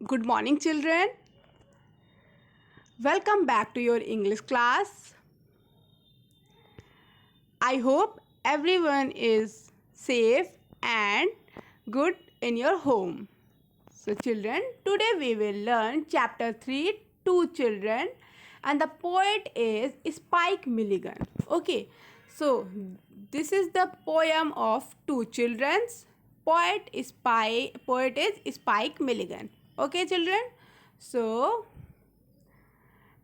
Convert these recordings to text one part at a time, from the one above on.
Good morning, children. Welcome back to your English class. I hope everyone is safe and good in your home. So, children, today we will learn chapter 3, Two Children, and the poet is Spike Milligan. Okay, so this is the poem of Two Children's. Poet is Spike Milligan. Okay, children. So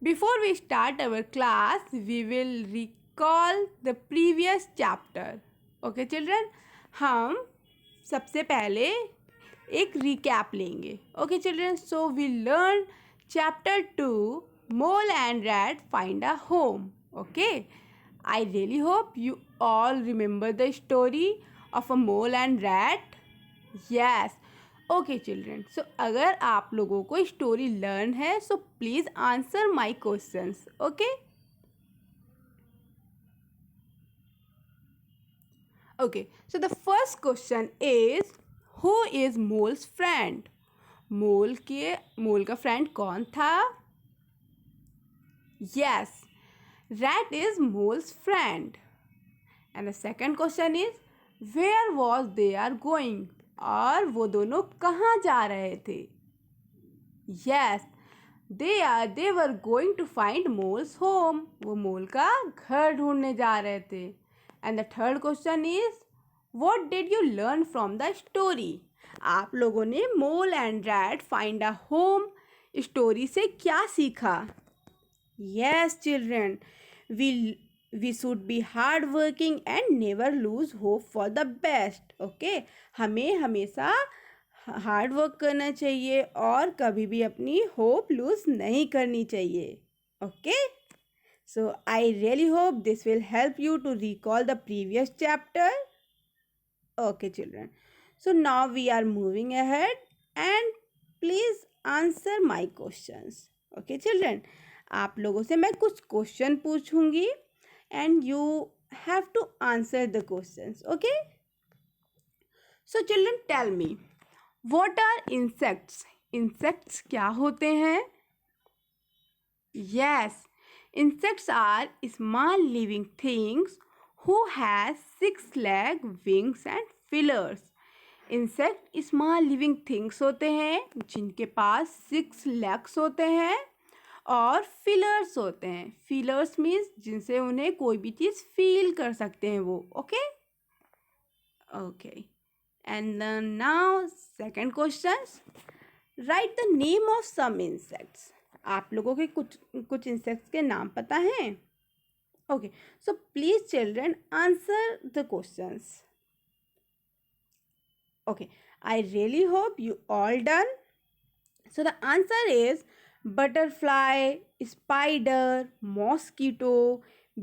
before we start our class, we will recall the previous chapter. Okay, children? हम सबसे पहले एक recap लेंगे. Okay, children? So we learn chapter 2, Mole and Rat Find a Home. Okay? I really hope you all remember the story of a mole and rat. Yes. Okay children, so अगर आप लोगों को story learn है सो please answer my questions. Okay okay, so the first question is who is mole's friend. Mole का friend कौन था? Yes, rat is mole's friend. And the second question is where was they are going. और वो दोनों कहाँ जा रहे थे? Yes, they were going to find mole's home. वो मोल का घर ढूंढने जा रहे थे. And the third question is what did you learn from the story. आप लोगों ने mole and rat find a home story से क्या सीखा? Yes children, we should be hard working and never lose hope for the best. Okay, हमें हमेशा hard work करना चाहिए और कभी भी अपनी होप लूज नहीं करनी चाहिए. Okay, so I really hope this will help you to recall the previous chapter. Okay children, so now we are moving ahead and please answer my questions. Okay children, आप लोगों से मैं कुछ question पूछूंगी and you have to answer the questions. Okay, so children, tell me, what are insects? Insects क्या होते हैं? Yes, insects are small living things who has 6 legs, wings and feelers. Insect small living things होते हैं जिनके पास 6 legs होते हैं और feelers होते हैं. फीलर्स मीन्स जिनसे उन्हें कोई भी चीज़ फील कर सकते हैं वो. Okay okay, and now second question, write the name of some insects. आप लोगों के कुछ इंसेक्ट्स के नाम पता हैं? Okay, so please children answer the questions. Okay, I really hope you all done. So the answer is butterfly, spider, mosquito,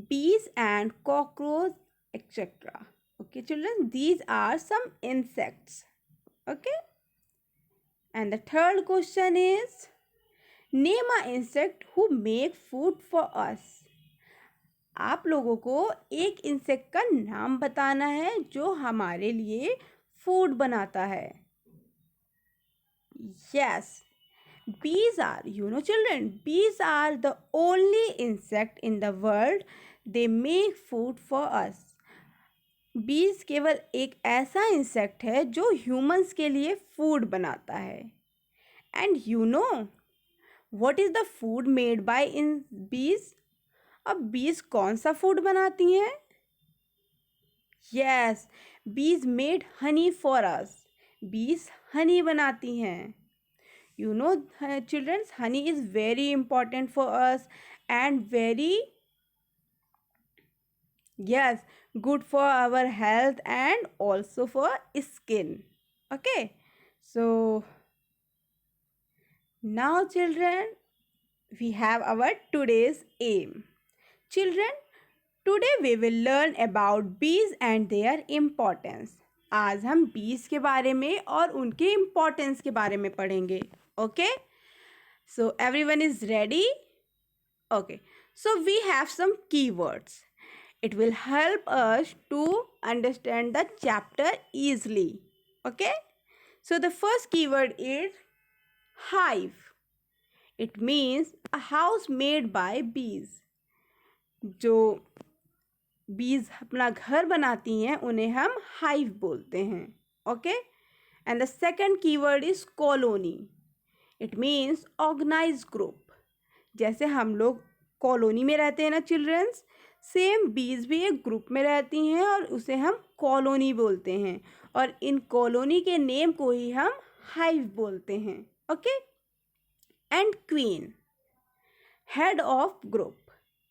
bees and cockroach, etc. Okay children, these are some insects. Okay, and the third question is name a insect who make food for us. आप लोगों को एक insect का नाम बताना है जो हमारे लिए फूड बनाता है. Yes, bees are, children, bees are the only insect in the world they make food for us. bees केवल एक ऐसा इंसेक्ट है जो ह्यूमंस के लिए फूड बनाता है. And what is the food made by in bees? अब bees कौन सा फूड बनाती हैं? yes, bees made honey for us. bees Honey बनाती हैं. Children, honey is very important for us and very, yes, good for our health and also for skin. Okay, so now children, we have our today's aim. Children, today we will learn about bees and their importance. आज हम bees के बारे में और उनके importance के बारे में पढ़ेंगे. Okay, so everyone is ready? Okay, so we have some keywords. It will help us to understand the chapter easily. Okay, so the first keyword is hive. It means a house made by bees. जो बीज अपना घर बनाती हैं उन्हें हम hive बोलते हैं. Okay. And the second keyword is colony. It means organise group. जैसे हम लोग कॉलोनी में रहते हैं ना चिल्ड्रंस, सेम बीज भी एक ग्रुप में रहती हैं और उसे हम कॉलोनी बोलते हैं. और इन कॉलोनी के नेम को ही हम हाइव बोलते हैं. Okay. And queen, head of group.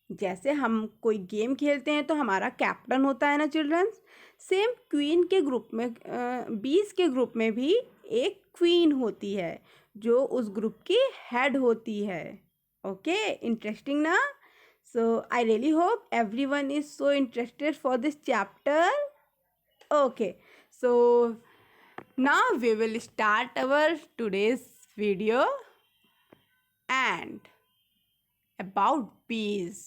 जैसे हम कोई गेम खेलते हैं तो हमारा कैप्टन होता है ना चिल्ड्रंस, सेम क्वीन के ग्रुप में बीज के ग्रुप में भी एक क्वीन होती है जो उस ग्रुप की हेड होती है. ओके. इंटरेस्टिंग ना. So I really hope everyone is so interested for this chapter. Okay. So now we will start our today's video and about bees.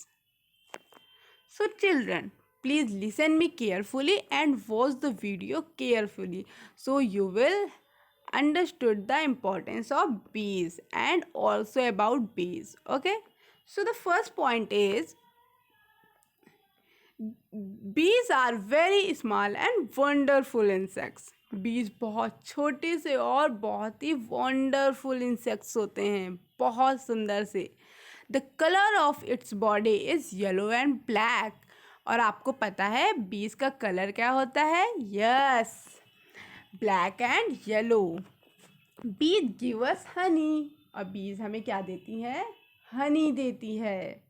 So children, please listen me carefully and watch the video carefully so you will understood the importance of bees and also about bees. Okay. So the first point is bees are very small and wonderful insects. बीज बहुत छोटे से और बहुत ही wonderful insects होते हैं, बहुत सुंदर से. The colour of its body is yellow and black. और आपको पता है बीज का कलर क्या होता है? Yes, black and yellow. Bees give us honey. और बीज हमें क्या देती है? हनी देती है.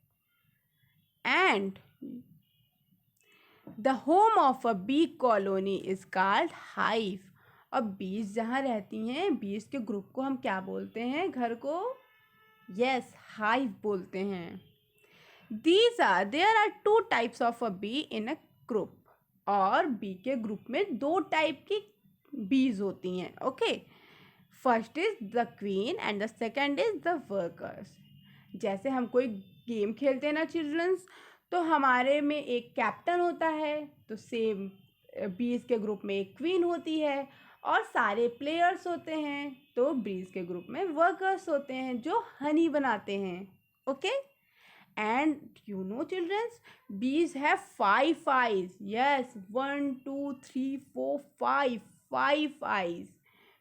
And the home of a bee colony is called hive. अब बीज जहाँ रहती हैं, बीज के ग्रुप को हम क्या बोलते हैं? घर को? यस, हाइव बोलते हैं. There are two types of a bee in a group. और बी के ग्रुप में दो टाइप की बीज होती हैं. Okay. First is the queen and the second is the workers. जैसे हम कोई गेम खेलते हैं ना चिल्ड्रंस, तो हमारे में एक कैप्टन होता है, तो सेम बीज के ग्रुप में एक क्वीन होती है और सारे प्लेयर्स होते हैं, तो बीज के ग्रुप में वर्कर्स होते हैं जो हनी बनाते हैं. Okay. And you know childrens, bees have 5 eyes. Yes, 1 2 3 4 5 eyes,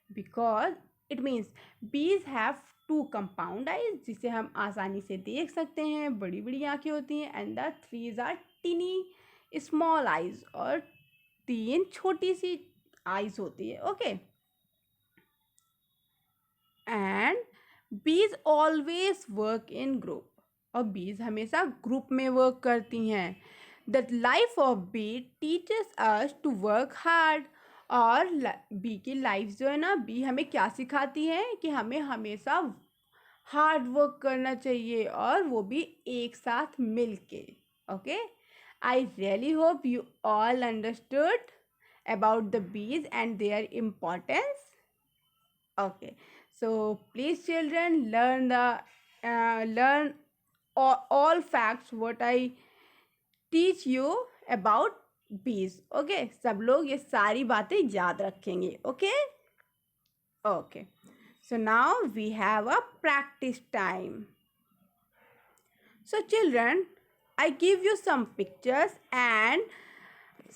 because it means bees have 2 compound eyes जिसे हम आसानी से देख सकते हैं, बड़ी बड़ी आंखें होती हैं. And the 3 are tiny small eyes, और 3 छोटी सी आइज होती है. Okay. And bees always work in group. और बीज हमेशा ग्रुप में वर्क करती हैं. The life of bee teaches us to work hard. और बी की लाइफ जो है ना, बी हमें क्या सिखाती है? कि हमें हमेशा हार्ड वर्क करना चाहिए, और वो भी एक साथ मिल के. Okay. I really hope you all understood about the bees and their importance. Okay. So please children learn all facts what I teach you about bees. Okay. सब लोग ये सारी बातें याद रखेंगे. Okay. Okay. So now we have a practice time. So children, I give you some pictures and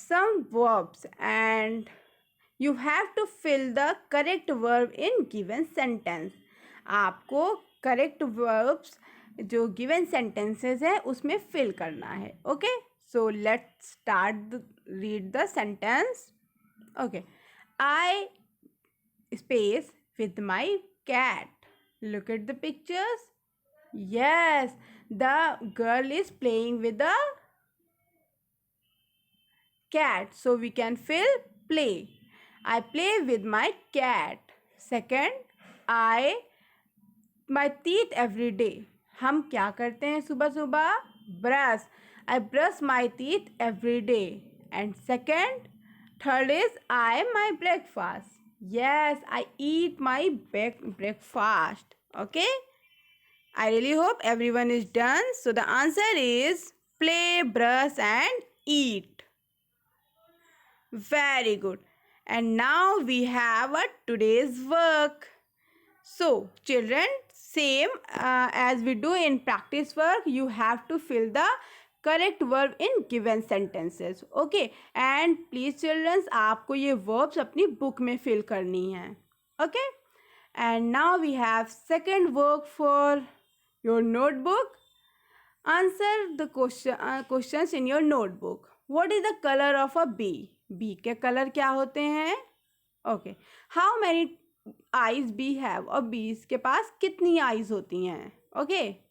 some verbs, and you have to fill the correct verb in given sentence. आपको correct verbs जो given sentences है उसमें fill करना है. Okay. So let's start read the sentence. Okay. I space with my cat. Look at the pictures. Yes, the girl is playing with the cat, so we can fill play. I play with my cat. Second, I my teeth every day. हम क्या करते हैं सुबह सुबह? Brush. I brush my teeth every day. And second, third is I my breakfast. Yes, I eat my breakfast. Okay. I really hope everyone is done. So the answer is play, brush and eat. Very good. And now we have a today's work. So children, same as we do in practice work, you have to fill the correct verb in given sentences. Okay, and please children, आपको ये verbs अपनी book में fill करनी है. Okay, and now we have second work for your notebook. Answer the questions in your notebook. What is the color of a bee? Bee के color क्या होते हैं? Okay. How many eyes bee have? और bees के पास कितनी eyes होती हैं? Okay.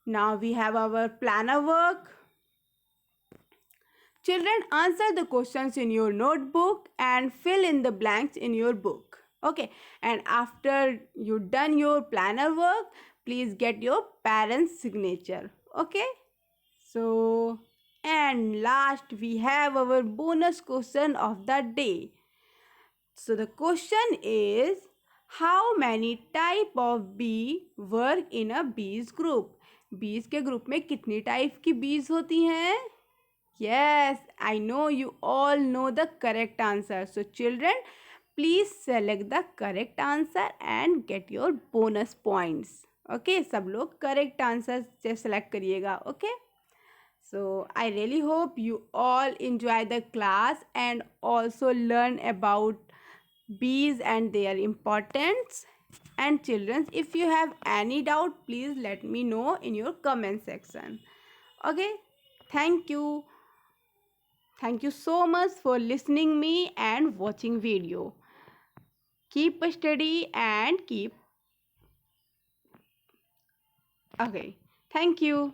Now we have our planner work. Children, answer the questions in your notebook and fill in the blanks in your book. Okay. And after you done your planner work, please get your parents' signature. Okay. So, and last we have our bonus question of the day. So the question is, how many type of bee work in a bees group? Bees के group में कितनी type की bees होती हैं? Yes, I know you all know the correct answer. So children, please select the correct answer and get your bonus points. Okay, सब लोग correct answer से select करिएगा. Okay. So I really hope you all enjoy the class and also learn about bees and their importance. And children, if you have any doubt, please let me know in your comment section. Okay, thank you. Thank you so much for listening me and watching video. Keep study and keep. Okay, thank you.